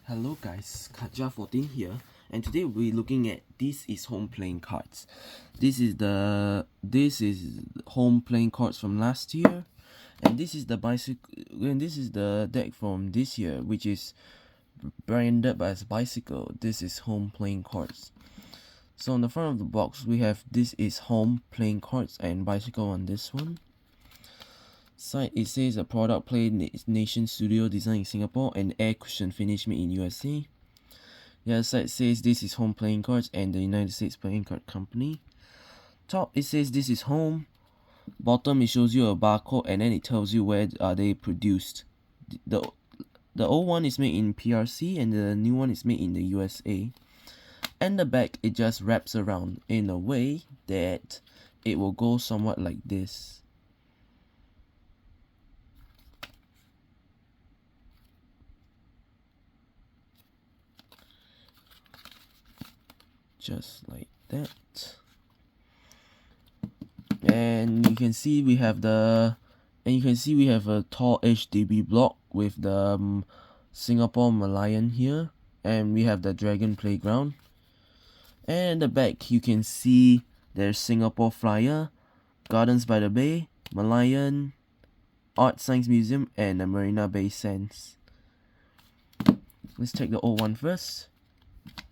Hello guys, Kaja14 here, and today we're looking at This Is Home playing cards. This is home playing cards from last year, and this is the deck from this year, which is branded as Bicycle. This is home playing cards. So on the front of the box we have This Is Home playing cards and Bicycle on this one. Side it says a product Play Nation Studio designed in Singapore and air cushion finish made in USA. The other side says This Is Home playing cards and the United States Playing Card Company. Top it says This Is Home. Bottom it shows you a barcode and then it tells you where are they produced. The old one is made in PRC and the new one is made in the USA. And the back it just wraps around in a way that it will go somewhat like this. Just like that. And you can see we have a tall HDB block with the Singapore Merlion here, and we have the Dragon Playground. And the back you can see there's Singapore Flyer, Gardens by the Bay, Merlion, Art Science Museum, and the Marina Bay Sands. Let's check the old one first.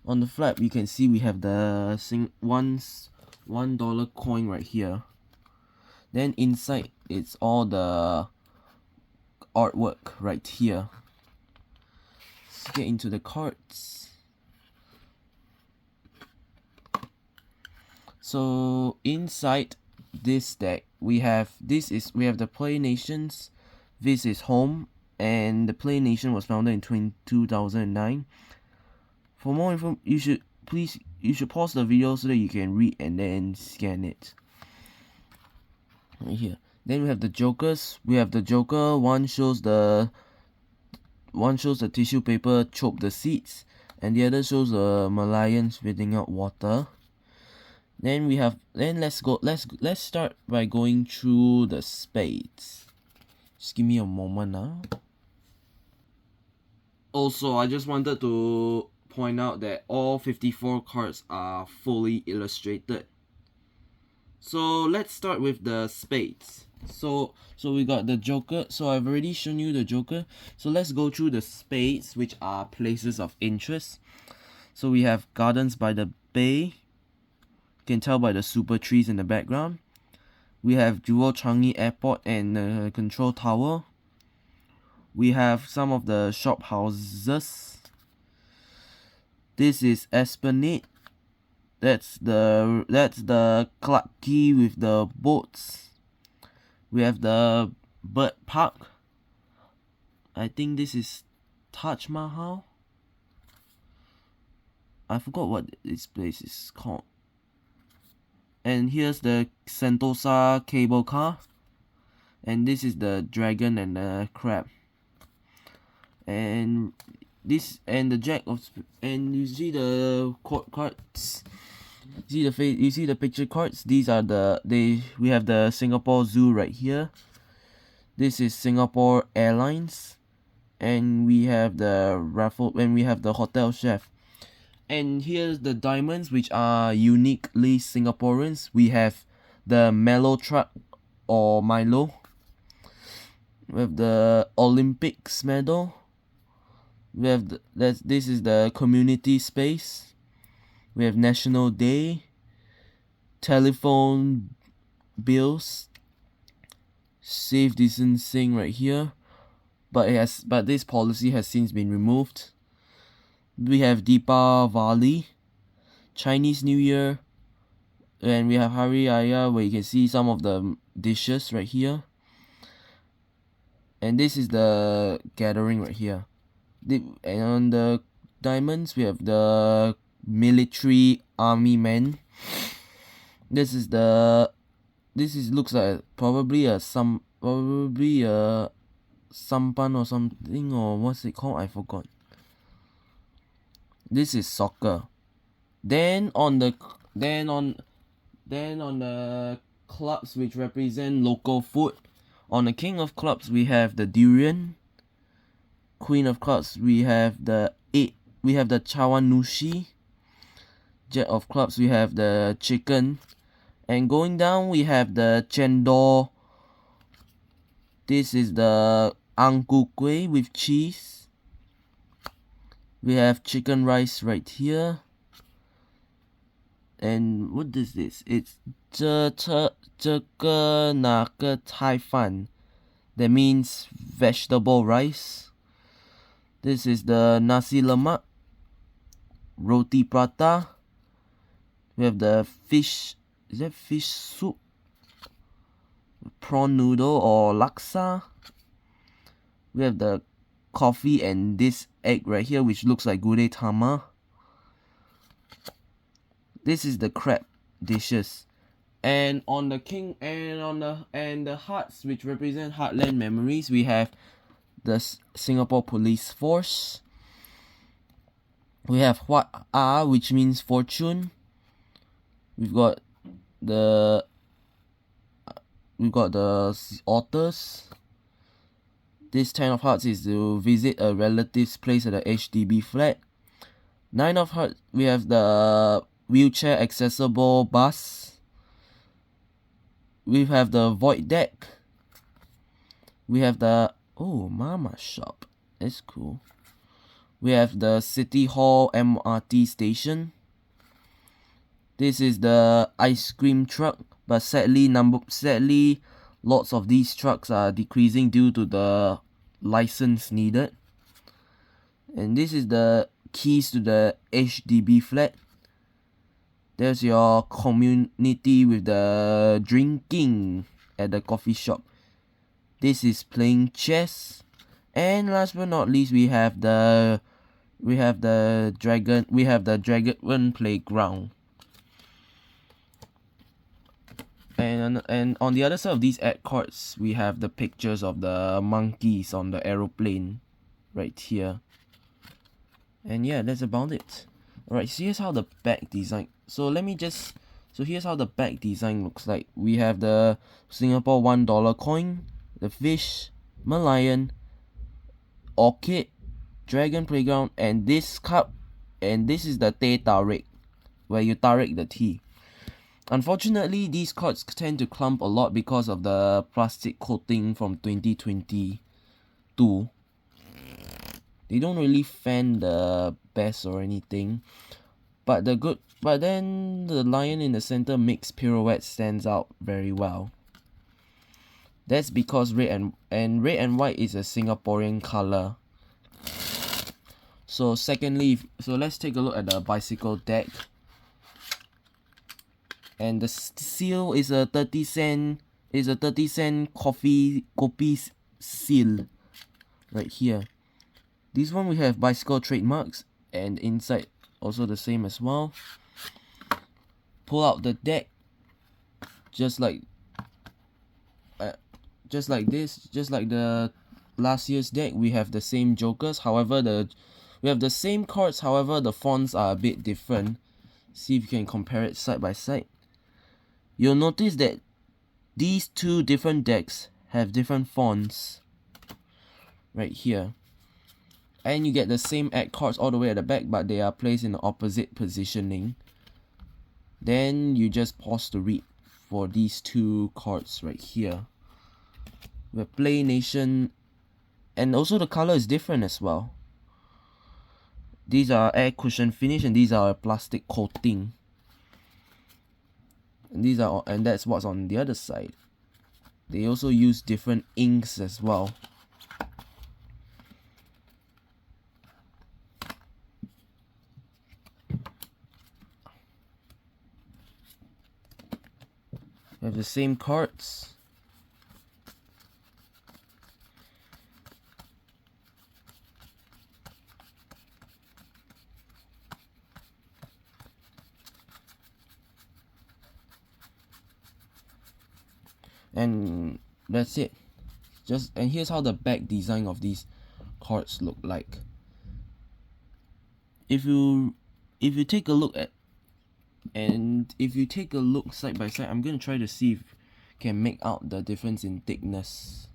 On the flap you can see we have the $1 coin right here. Then inside it's all the artwork right here. Let's get into the cards. So inside this deck we have the Play Nations, This Is Home, and the Play Nation was founded in 2009. For more info, you should pause the video so that you can read and then scan it. Right here. Then we have the Jokers. We have the Joker. One shows the tissue paper choke the seeds, and the other shows the Merlion spitting out water. Then let's start by going through the spades. Just give me a moment now. Also, I just wanted to point out that all 54 cards are fully illustrated. So let's start with the spades. So we got the Joker. So I've already shown you the Joker. So let's go through the spades, which are places of interest. So we have Gardens by the Bay. You can tell by the super trees in the background. We have Jewel Changi Airport and the control tower. We have some of the shop houses. This is Esplanade. That's the Clarke Quay with the boats. We have the Bird Park. I think this is Taj Mahal. I forgot what this place is called. And here's the Sentosa cable car. And this is the dragon and the crab. And this and the Jack of and you see the cards. You see the picture cards. These are we have the Singapore Zoo right here. This is Singapore Airlines, and we have the Hotel Chef. And here's the diamonds, which are uniquely Singaporeans. We have the Mellow Truck or Milo. We have the Olympics medal. We have this is the community space. We have National Day, telephone bills, safe distancing right here, but this policy has since been removed. We have Deepavali, Chinese New Year, and we have Hari Raya, where you can see some of the dishes right here. And this is the gathering right here. And on the diamonds we have the military army men. This looks like probably a sampan or something, or what's it called, I forgot. This is soccer. Then on the clubs which represent local food. On the King of Clubs we have the durian. Queen of Clubs we have the 8 we have the Chawanmushi. Jack of clubs, we have the chicken. And going down, we have the chendol. This is the ang ku kueh with cheese. We have chicken rice right here. And what is this? It's 这个那个 Thai fan. That means vegetable rice. This is the nasi lemak, roti prata. We have the fish. Is that fish soup? Prawn noodle or laksa. We have the coffee and this egg right here, which looks like gudetama. This is the crab dishes. And on the the hearts which represent heartland memories, we have the Singapore Police Force. We have Huat A, which means fortune. We've got the otters. This 10 of hearts is to visit a relative's place at a HDB flat. 9 of hearts, we have the wheelchair accessible bus. We have the void deck. We have the mama shop. That's cool. We have the City Hall MRT station. This is the ice cream truck, but sadly lots of these trucks are decreasing due to the license needed. And this is the keys to the HDB flat. There's your community with the drinking at the coffee shop. This is playing chess. And last but not least, we have the dragon playground. And on the other side of these ad cards, we have the pictures of the monkeys on the aeroplane right here. And yeah, that's about it. Alright, so here's how the back design. So here's how the back design looks like. We have the Singapore $1 coin, the fish, Merlion, orchid, dragon playground, and this cup, and this is the teh tarik, where you tarik the tea. Unfortunately, these cards tend to clump a lot because of the plastic coating from 2022. They don't really fan the best or anything, but then the lion in the center makes pirouette stands out very well. That's because red and white is a Singaporean color. So let's take a look at the bicycle deck. And the seal is a 30-cent kopi seal right here. This one we have bicycle trademarks, and inside also the same as well. Pull out the deck just like this, just like the last year's deck. We have the same jokers, however we have the same cards, however the fonts are a bit different. See if you can compare it side by side. You'll notice that these two different decks have different fonts right here. And you get the same ad cards all the way at the back, but they are placed in the opposite positioning. Then you just pause to read for these two cards right here. We have Play Nation, and also the color is different as well. These are air cushion finish, and these are plastic coating. And that's what's on the other side. They also use different inks as well. We have the same cards. And that's it. And here's how the back design of these cards look like. If you take a look side by side, I'm gonna try to see if I can make out the difference in thickness.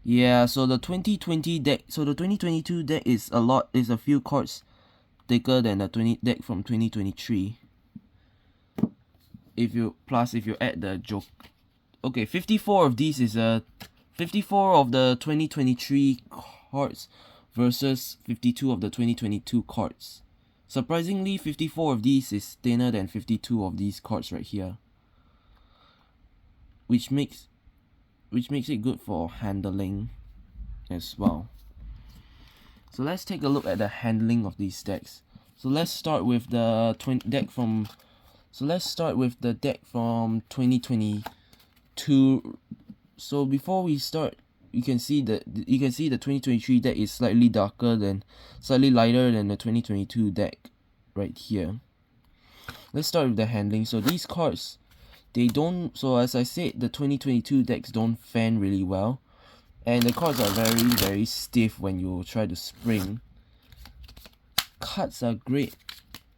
Yeah, so the 2020 deck, so the 2022 deck is a few cards thicker than the deck from 2023. If you add the joke, okay, 54 of these is 54 of the 2023 cards versus 52 of the 2022 cards. Surprisingly, 54 of these is thinner than 52 of these cards right here, which makes it good for handling as well. So let's take a look at the handling of these decks. So let's start with the deck from 2022. So before we start, you can see the 2023 deck is slightly lighter than the 2022 deck right here. Let's start with the handling. So these cards, so as I said, the 2022 decks don't fan really well, and the cards are very, very stiff when you try to spring. Cards are great,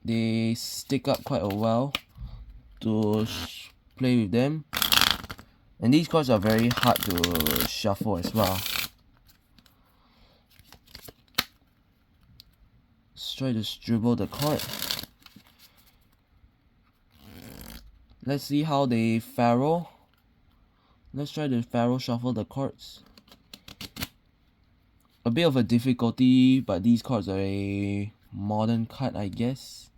they stick up quite a while to play with them, and these cards are very hard to shuffle as well. Let's try to dribble the card. Let's see how they Pharaoh. Let's try to Pharaoh shuffle the cards. A bit of a difficulty, but these cards are a modern card, I guess.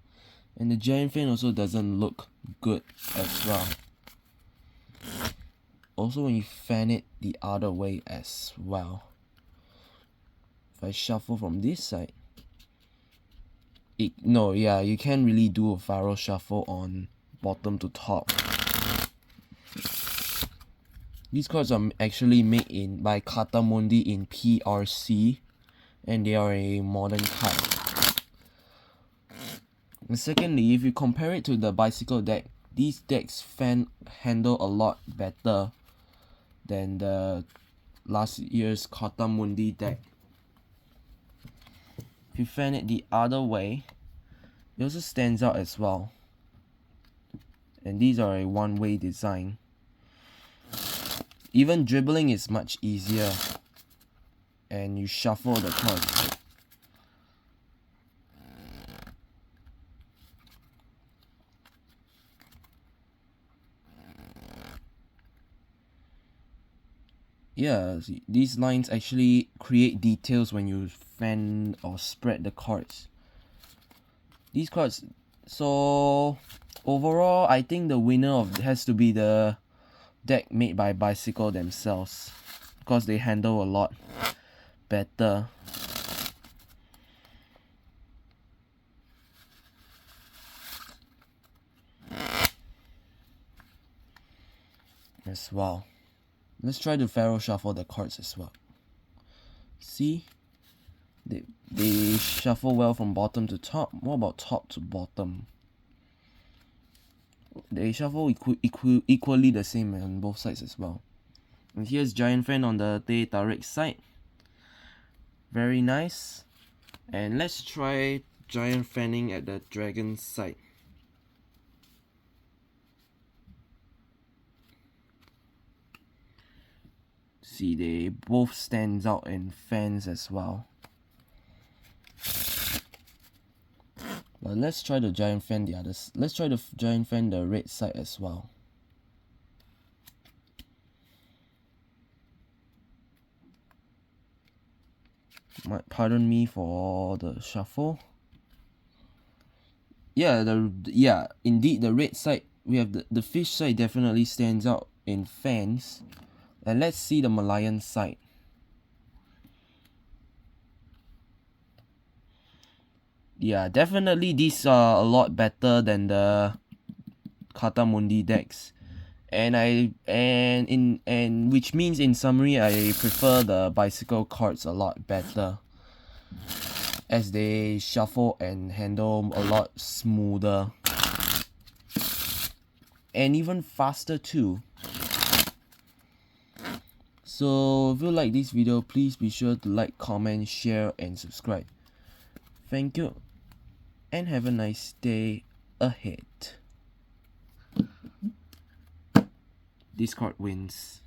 And the Giant Fan also doesn't look good as well. Also, when you fan it the other way as well. If I shuffle from this side, you can't really do a Pharaoh shuffle on bottom to top. These cards are actually made by Carta Mundi in PRC, and they are a modern card. And secondly, if you compare it to the bicycle deck, these decks handle a lot better than the last year's Carta Mundi deck. If you fan it the other way, it also stands out as well. And these are a one-way design. Even dribbling is much easier, and you shuffle the cards. Yeah, these lines actually create details when you fan or spread the cards. These cards, so overall, I think the winner has to be the deck made by Bicycle themselves, because they handle a lot better. As well. Let's try to Pharaoh shuffle the cards as well. See? They shuffle well from bottom to top. What about top to bottom? They shuffle equally the same on both sides as well. And here's Giant Fan on the Teh Tarik side. Very nice. And let's try Giant Fanning at the Dragon side. See, they both stands out in fans as well. But let's try the Giant Fan the others. Let's try the Giant Fan the red side as well. Pardon me for the shuffle. Yeah, indeed, the red side, we have the fish side definitely stands out in fans. And let's see the Malayan side. Yeah, definitely these are a lot better than the Carta Mundi decks. And which means in summary, I prefer the bicycle cards a lot better, as they shuffle and handle a lot smoother and even faster too. So if you like this video, please be sure to like, comment, share and subscribe. Thank you and have a nice day ahead. This card wins.